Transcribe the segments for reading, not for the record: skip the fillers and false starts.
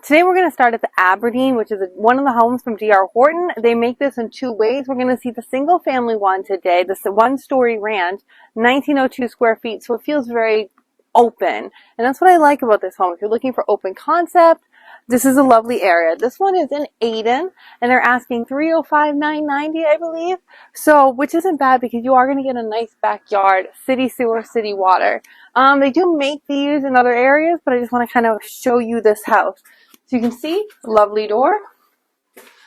Today we're going to start at the Aberdeen, which is one of the homes from DR Horton. They make this in two ways. We're going to see the single family one today. This is a one-story ranch, 1902 square feet, so it feels very open. And that's what I like about this home. If you're looking for open concept, this is a lovely area. This one is in Ayden, and they're asking $305,990, I believe. So, which isn't bad because you are going to get a nice backyard, city sewer, city water. They do make these in other areas, but I just want to kind of show you this house. So you can see, lovely door.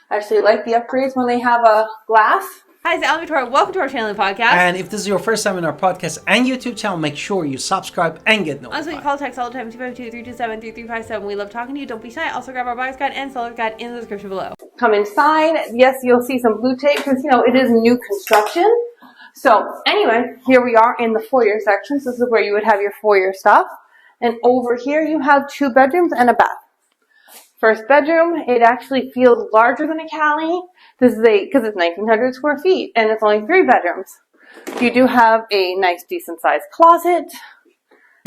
I actually like the upgrades when they have a glass. Hi, it's Alan Victoria. Welcome to our channel and podcast. And if this is your first time in our podcast and YouTube channel, make sure you subscribe and get notified. Also, you call text all the time, 252-327-3357. We love talking to you. Don't be shy. Also, grab our buyer's guide and seller's guide in the description below. Come inside. Yes, you'll see some blue tape because, you know, it is new construction. So, anyway, here we are in the foyer section. So this is where you would have your foyer stuff. And over here, you have 2 bedrooms and a bath. First bedroom, it actually feels larger than a Cali. This is because it's 1,900 square feet and it's only 3 bedrooms. You do have a nice decent sized closet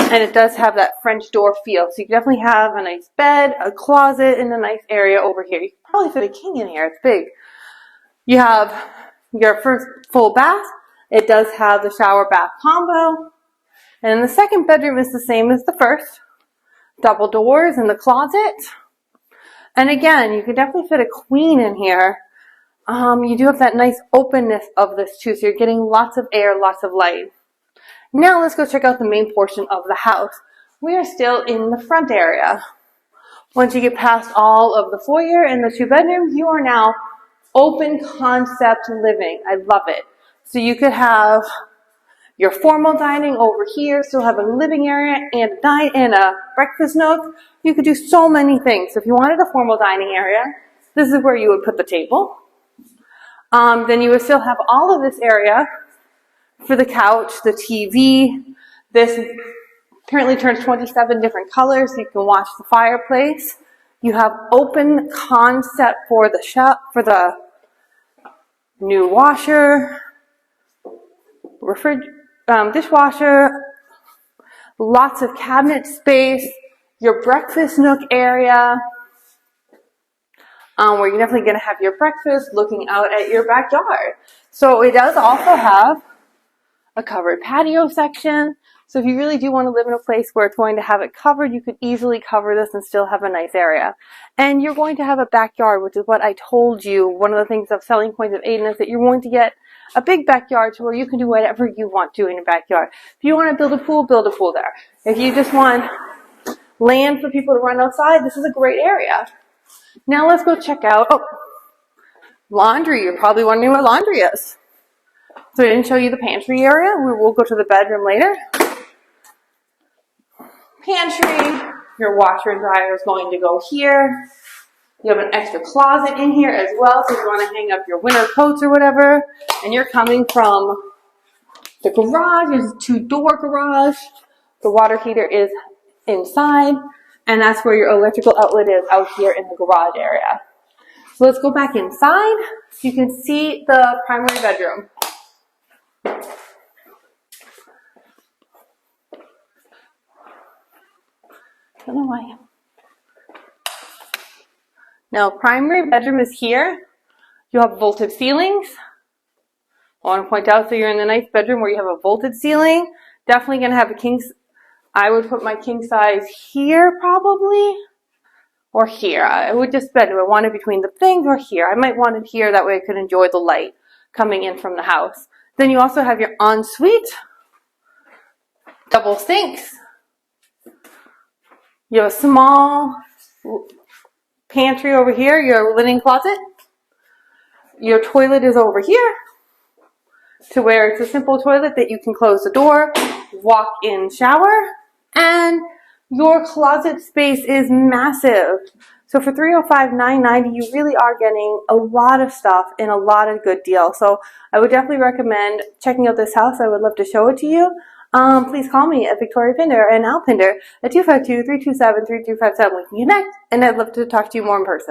and it does have that French door feel. So you definitely have a nice bed, a closet, and a nice area over here. You can probably fit a king in here. It's big. You have your first full bath. It does have the shower bath combo. And the second bedroom is the same as the first. Double doors in the closet. And again, you can definitely fit a queen in here. You do have that nice openness of this too, so you're getting lots of air, lots of light. Now let's go check out the main portion of the house. We are still in the front area. Once you get past all of the foyer and the 2 bedrooms, you are now open concept living. I love it. So you could have your formal dining over here, still have a living area and a breakfast nook. You could do so many things. So if you wanted a formal dining area, this is where you would put the table. Then you would still have all of this area for the couch, the TV. This apparently turns 27 different colors, so you can watch the fireplace. You have open concept for the shop, for the new washer, dishwasher, lots of cabinet space, your breakfast nook area, where you're definitely going to have your breakfast looking out at your backyard. So it does also have a covered patio section. So if you really do want to live in a place where it's going to have it covered, you could easily cover this and still have a nice area. And you're going to have a backyard, which is what I told you. One of the things of selling points of Ayden is that you're going to get a big backyard to where you can do whatever you want to in your backyard. If you want to build a pool there. If you just want land for people to run outside, this is a great area. Now let's go check out, laundry. You're probably wondering what laundry is. So I didn't show you the pantry area. We'll go to the bedroom later. Pantry, your washer and dryer is going to go here. You have an extra closet in here as well, so if you want to hang up your winter coats or whatever. And you're coming from the garage. There's a 2-door garage. The water heater is inside, and that's where your electrical outlet is, out here in the garage area. So let's go back inside so you can see the primary bedroom. I don't know why. Now, primary bedroom is here. You have vaulted ceilings. I want to point out, so you're in the nice bedroom where you have a vaulted ceiling. Definitely going to have a king. I would put my king size here probably, or here. I would just spend. Do I want it between the things or here? I might want it here. That way I could enjoy the light coming in from the house. Then you also have your ensuite, double sinks. You have a small pantry over here, your linen closet. Your toilet is over here to where it's a simple toilet that you can close the door, walk in shower, and your closet space is massive. So for $305,990, you really are getting a lot of stuff and a lot of good deals. So I would definitely recommend checking out this house. I would love to show it to you. Please call me at Victoria Pinder and Al Pinder at 252-327-3357. We can connect, and I'd love to talk to you more in person.